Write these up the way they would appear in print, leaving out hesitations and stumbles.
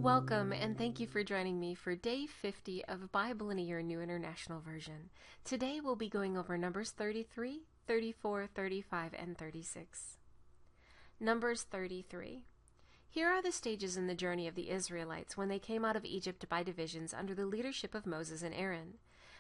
Welcome and thank you for joining me for day 50 of Bible in a Year New International Version. Today we'll be going over Numbers 33, 34, 35, and 36. Numbers 33. Here are the stages in the journey of the Israelites when they came out of Egypt by divisions under the leadership of Moses and Aaron.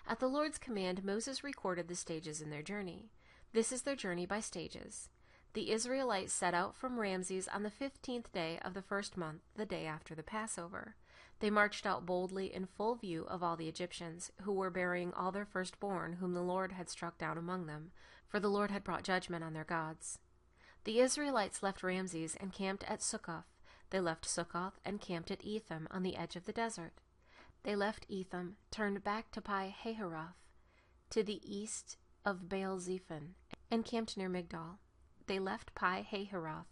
At the Lord's command, Moses recorded the stages in their journey. This is their journey by stages. The Israelites set out from Ramses on the 15th day of the first month, the day after the Passover. They marched out boldly in full view of all the Egyptians, who were burying all their firstborn whom the Lord had struck down among them, for the Lord had brought judgment on their gods. The Israelites left Ramses and camped at Succoth. They left Succoth and camped at Etham on the edge of the desert. They left Etham, turned back to Pi-hahiroth, to the east of Baal-zephon, and camped near Migdol. They left Pi-hahiroth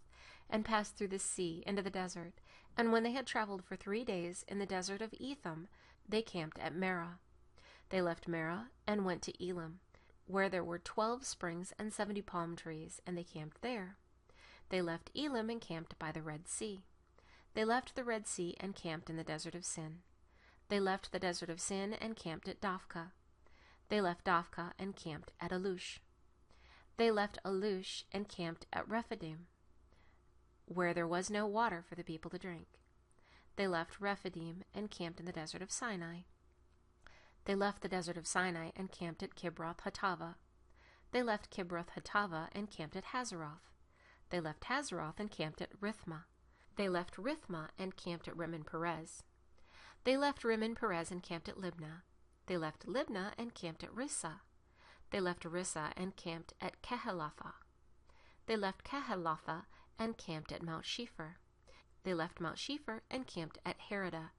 and passed through the sea into the desert, and when they had traveled for 3 days in the desert of Etham, they camped at Marah. They left Marah and went to Elim, where there were 12 springs and 70 palm trees, and they camped there. They left Elim and camped by the Red Sea. They left the Red Sea and camped in the desert of Sin. They left the desert of Sin and camped at Dophkah. They left Dophkah and camped at Alush. They left Alush and camped at Rephidim, where there was no water for the people to drink. They left Rephidim and camped in the desert of Sinai. They left the desert of Sinai and camped at Kibroth-Hattava. They left Kibroth-Hattava and camped at Hazeroth. They left Hazeroth and camped at Rithmah. They left Rithmah and camped at Rimmon-Perez. They left Rimmon-Perez and camped at Libnah. They left Libnah and camped at Rissah. They left Rissah and camped at Kehelatha. They left Kehelatha and camped at Mount Shepher. They left Mount Shepher and camped at Heradah.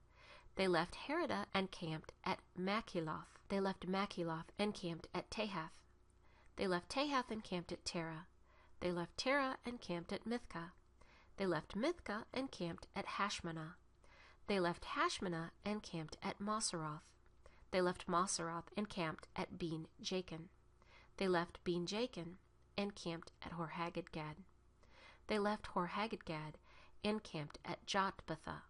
They left Heradah and camped at Machiloth. They left Machiloth and camped at Tahath. They left Tahath and camped at Terah. They left Terah and camped at Mithkah. They left Mithkah and camped at Hashmanah. They left Hashmanah and camped at Moseroth. They left Moseroth and camped at Bene-Jacan. They left Bene-Jacan and camped at Hor-Haggidgad. They left Hor-Haggidgad and camped at Jotbathah.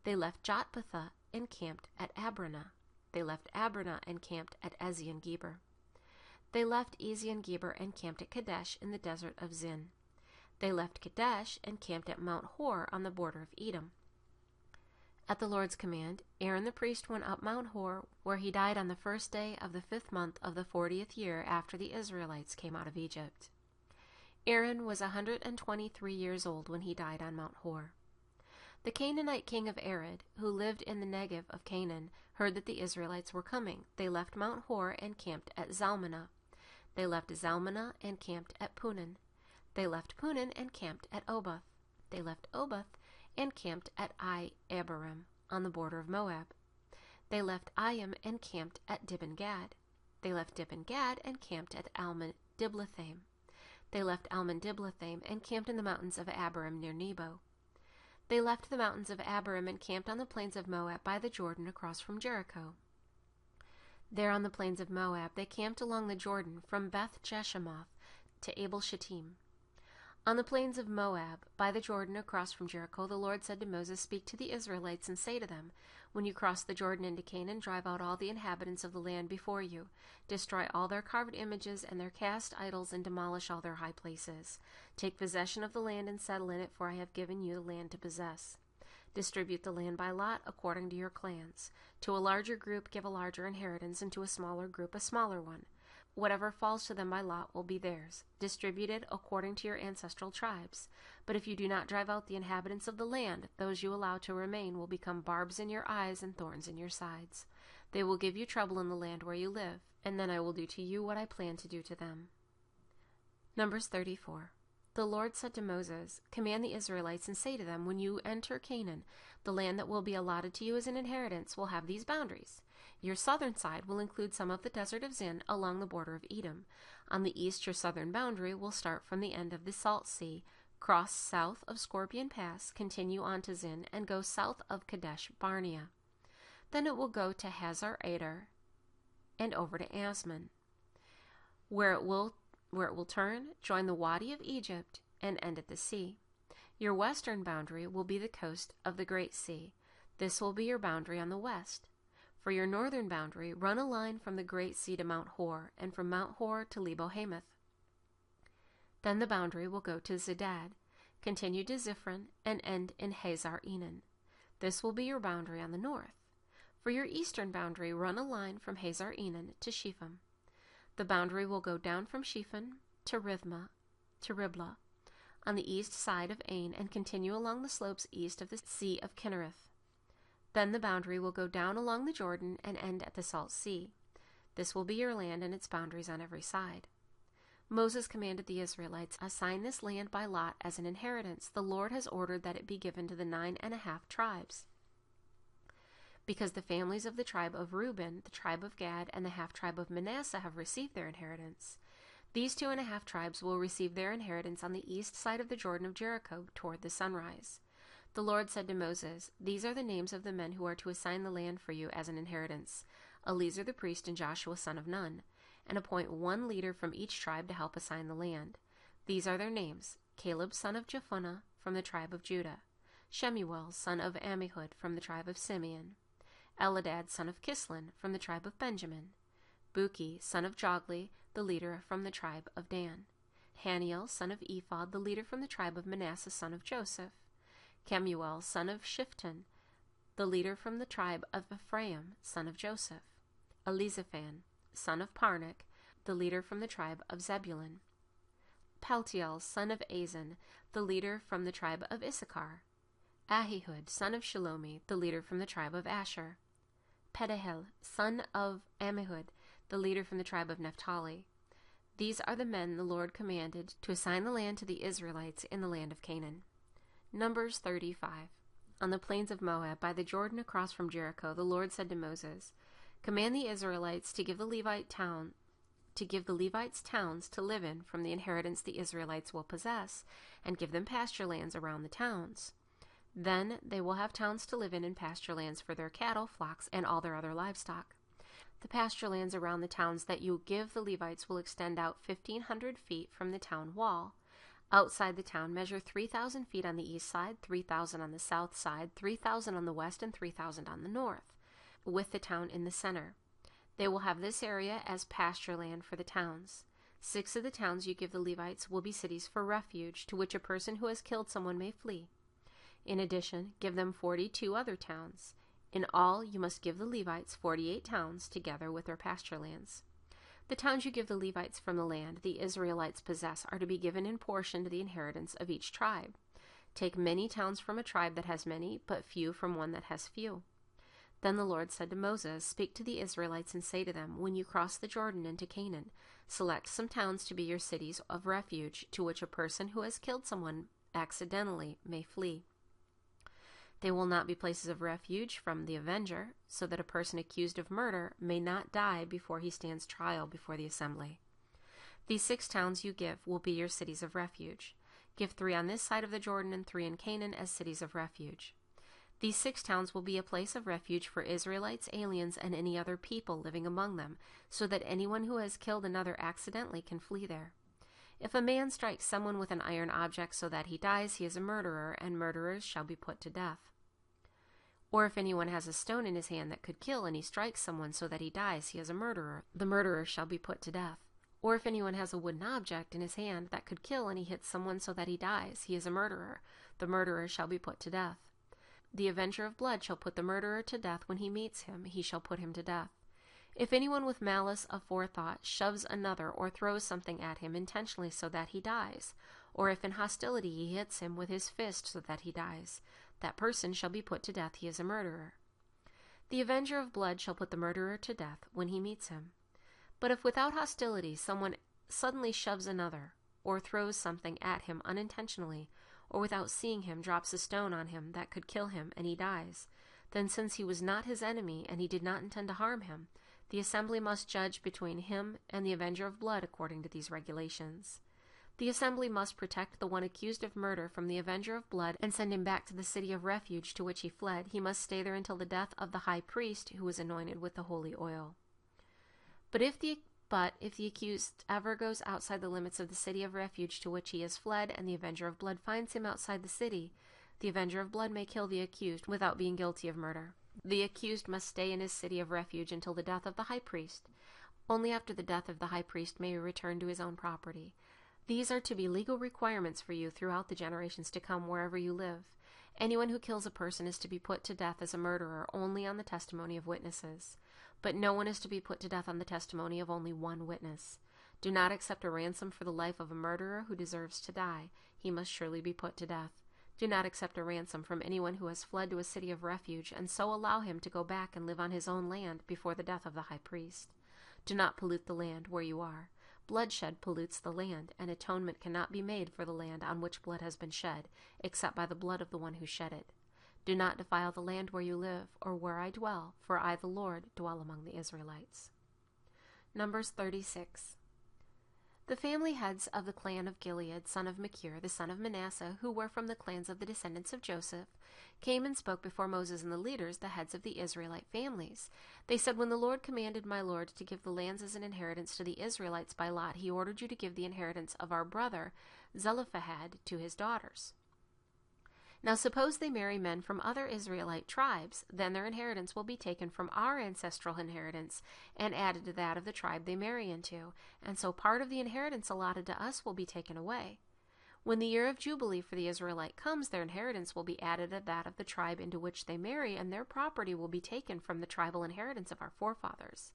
They left Jotbathah and camped at Abranah. They left Abranah and camped at Ezion-Geber. They left Ezion-Geber and camped at Kadesh in the desert of Zin. They left Kadesh and camped at Mount Hor on the border of Edom. At the Lord's command, Aaron the priest went up Mount Hor, where he died on the first day of the 5th month of the 40th year after the Israelites came out of Egypt. Aaron was 123 years old when he died on Mount Hor. The Canaanite king of Arad, who lived in the Negev of Canaan, heard that the Israelites were coming. They left Mount Hor and camped at Zalmanah. They left Zalmanah and camped at Punon. They left Punon and camped at Oboth. They left Oboth and camped at Ai-Abarim on the border of Moab. They left Aim and camped at Dibon-Gad. They left Dibon-Gad and camped at Almon-Diblathaim. They left Almon-Diblathaim and camped in the mountains of Abarim near Nebo. They left the mountains of Abarim and camped on the plains of Moab by the Jordan across from Jericho. There on the plains of Moab they camped along the Jordan from Beth-Jeshemoth to Abel-Shittim. On the plains of Moab, by the Jordan across from Jericho, the Lord said to Moses, "Speak to the Israelites and say to them, when you cross the Jordan into Canaan, drive out all the inhabitants of the land before you. Destroy all their carved images and their cast idols and demolish all their high places. Take possession of the land and settle in it, for I have given you the land to possess. Distribute the land by lot according to your clans. To a larger group give a larger inheritance, and to a smaller group a smaller one. Whatever falls to them by lot will be theirs, distributed according to your ancestral tribes. But if you do not drive out the inhabitants of the land, those you allow to remain will become barbs in your eyes and thorns in your sides. They will give you trouble in the land where you live, and then I will do to you what I plan to do to them." Numbers 34. The Lord said to Moses, "Command the Israelites and say to them, when you enter Canaan, the land that will be allotted to you as an inheritance will have these boundaries. Your southern side will include some of the desert of Zin along the border of Edom. On the east, your southern boundary will start from the end of the Salt Sea, cross south of Scorpion Pass, continue on to Zin, and go south of Kadesh Barnea. Then it will go to Hazar Adar and over to Asmon, where it will turn, join the Wadi of Egypt, and end at the sea. Your western boundary will be the coast of the Great Sea, This will be your boundary on the west. For your northern boundary, run a line from the Great Sea to Mount Hor, and from Mount Hor to Lebo-Hamath. Then the boundary will go to Zedad, continue to Ziphron, and end in Hazar-Enan. This will be your boundary on the north. For your eastern boundary, run a line from Hazar-Enan to Shepham. The boundary will go down from Shepham to Riblah, on the east side of Ain, and continue along the slopes east of the Sea of Kinnereth. Then the boundary will go down along the Jordan and end at the Salt Sea. This will be your land and its boundaries on every side. Moses commanded the Israelites, assign this land by lot as an inheritance. The Lord has ordered that it be given to the 9.5 tribes. Because the families of the tribe of Reuben, the tribe of Gad, and the half-tribe of Manasseh have received their inheritance, these 2.5 tribes will receive their inheritance on the east side of the Jordan of Jericho toward the sunrise. The Lord said to Moses, these are the names of the men who are to assign the land for you as an inheritance: Eleazar the priest and Joshua son of Nun, and appoint one leader from each tribe to help assign the land. These are their names: Caleb son of Jephunneh from the tribe of Judah, Shemuel son of Ammihud from the tribe of Simeon, Eladad son of Kislon from the tribe of Benjamin, Buki son of Jogli, the leader from the tribe of Dan, Haniel son of Ephod, the leader from the tribe of Manasseh son of Joseph, Kemuel son of Shiftan, the leader from the tribe of Ephraim son of Joseph, Elizaphan son of Parnak, the leader from the tribe of Zebulun, Paltiel son of Azan, the leader from the tribe of Issachar, Ahihud son of Shalomi, the leader from the tribe of Asher, Pedahel son of Ammihud, the leader from the tribe of Naphtali. These are the men the Lord commanded to assign the land to the Israelites in the land of Canaan. Numbers 35. On the plains of Moab, by the Jordan across from Jericho, the Lord said to Moses, command the Israelites to give the Levites towns to live in from the inheritance the Israelites will possess, and give them pasture lands around the towns. Then they will have towns to live in and pasture lands for their cattle, flocks, and all their other livestock. The pasture lands around the towns that you give the Levites will extend out 1,500 feet from the town wall. Outside the town, measure 3,000 feet on the east side, 3,000 on the south side, 3,000 on the west, and 3,000 on the north, with the town in the center. They will have this area as pasture land for the towns. 6 of the towns you give the Levites will be cities for refuge, to which a person who has killed someone may flee. In addition, give them 42 other towns. In all, you must give the Levites 48 towns together with their pasture lands. The towns you give the Levites from the land the Israelites possess are to be given in portion to the inheritance of each tribe. Take many towns from a tribe that has many, but few from one that has few. Then the Lord said to Moses, speak to the Israelites and say to them, when you cross the Jordan into Canaan, select some towns to be your cities of refuge, to which a person who has killed someone accidentally may flee. They will not be places of refuge from the avenger, so that a person accused of murder may not die before he stands trial before the assembly. These 6 towns you give will be your cities of refuge. Give 3 on this side of the Jordan and 3 in Canaan as cities of refuge. These 6 towns will be a place of refuge for Israelites, aliens, and any other people living among them, so that anyone who has killed another accidentally can flee there. If a man strikes someone with an iron object so that he dies, he is a murderer, and murderers shall be put to death. Or if anyone has a stone in his hand that could kill, and he strikes someone so that he dies, he is a murderer. The murderer shall be put to death. Or if anyone has a wooden object in his hand that could kill, and he hits someone so that he dies, he is a murderer. The murderer shall be put to death. The avenger of blood shall put the murderer to death when he meets him, he shall put him to death. If anyone with malice aforethought shoves another or throws something at him intentionally so that he dies, or if in hostility he hits him with his fist so that he dies, that person shall be put to death, he is a murderer. The avenger of blood shall put the murderer to death when he meets him. But if without hostility someone suddenly shoves another, or throws something at him unintentionally, or without seeing him drops a stone on him that could kill him, and he dies, then since he was not his enemy and he did not intend to harm him, the assembly must judge between him and the avenger of blood according to these regulations. The assembly must protect the one accused of murder from the avenger of blood and send him back to the city of refuge to which he fled. He must stay there until the death of the high priest who was anointed with the holy oil. But if the accused ever goes outside the limits of the city of refuge to which he has fled, and the avenger of blood finds him outside the city, The avenger of blood may kill the accused without being guilty of murder. The accused must stay in his city of refuge until the death of the high priest. Only after the death of the high priest may he return to his own property. These are to be legal requirements for you throughout the generations to come wherever you live. Anyone who kills a person is to be put to death as a murderer only on the testimony of witnesses. But no one is to be put to death on the testimony of only one witness. Do not accept a ransom for the life of a murderer who deserves to die. He must surely be put to death. Do not accept a ransom from anyone who has fled to a city of refuge, and so allow him to go back and live on his own land before the death of the high priest. Do not pollute the land where you are. Bloodshed pollutes the land, and atonement cannot be made for the land on which blood has been shed, except by the blood of the one who shed it. Do not defile the land where you live, or where I dwell, for I, the Lord, dwell among the Israelites. Numbers 36. The family heads of the clan of Gilead, son of Machir, the son of Manasseh, who were from the clans of the descendants of Joseph, came and spoke before Moses and the leaders, the heads of the Israelite families. They said, "When the Lord commanded my Lord to give the lands as an inheritance to the Israelites by lot, he ordered you to give the inheritance of our brother Zelophehad to his daughters. Now suppose they marry men from other Israelite tribes, then their inheritance will be taken from our ancestral inheritance and added to that of the tribe they marry into, and so part of the inheritance allotted to us will be taken away. When the year of Jubilee for the Israelite comes, their inheritance will be added to that of the tribe into which they marry, and their property will be taken from the tribal inheritance of our forefathers."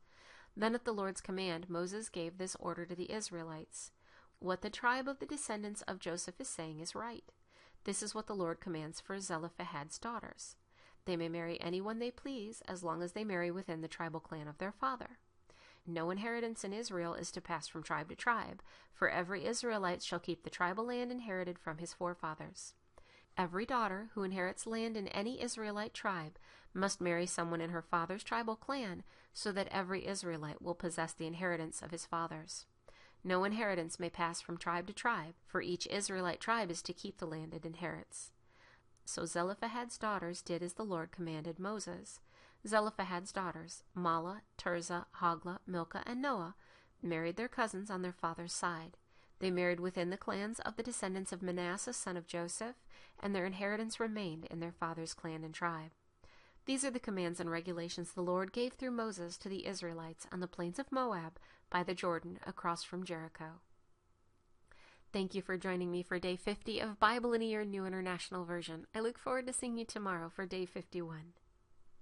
Then at the Lord's command, Moses gave this order to the Israelites. What the tribe of the descendants of Joseph is saying is right. This is what the Lord commands for Zelophehad's daughters. They may marry anyone they please, as long as they marry within the tribal clan of their father. No inheritance in Israel is to pass from tribe to tribe, for every Israelite shall keep the tribal land inherited from his forefathers. Every daughter who inherits land in any Israelite tribe must marry someone in her father's tribal clan, so that every Israelite will possess the inheritance of his fathers. No inheritance may pass from tribe to tribe, for each Israelite tribe is to keep the land it inherits. So Zelophehad's daughters did as the Lord commanded Moses. Zelophehad's daughters, Mahlah, Tirzah, Hoglah, Milcah, and Noah, married their cousins on their father's side. They married within the clans of the descendants of Manasseh, son of Joseph, and their inheritance remained in their father's clan and tribe. These are the commands and regulations the Lord gave through Moses to the Israelites on the plains of Moab by the Jordan across from Jericho. Thank you for joining me for Day 50 of Bible in a Year New International Version. I look forward to seeing you tomorrow for Day 51.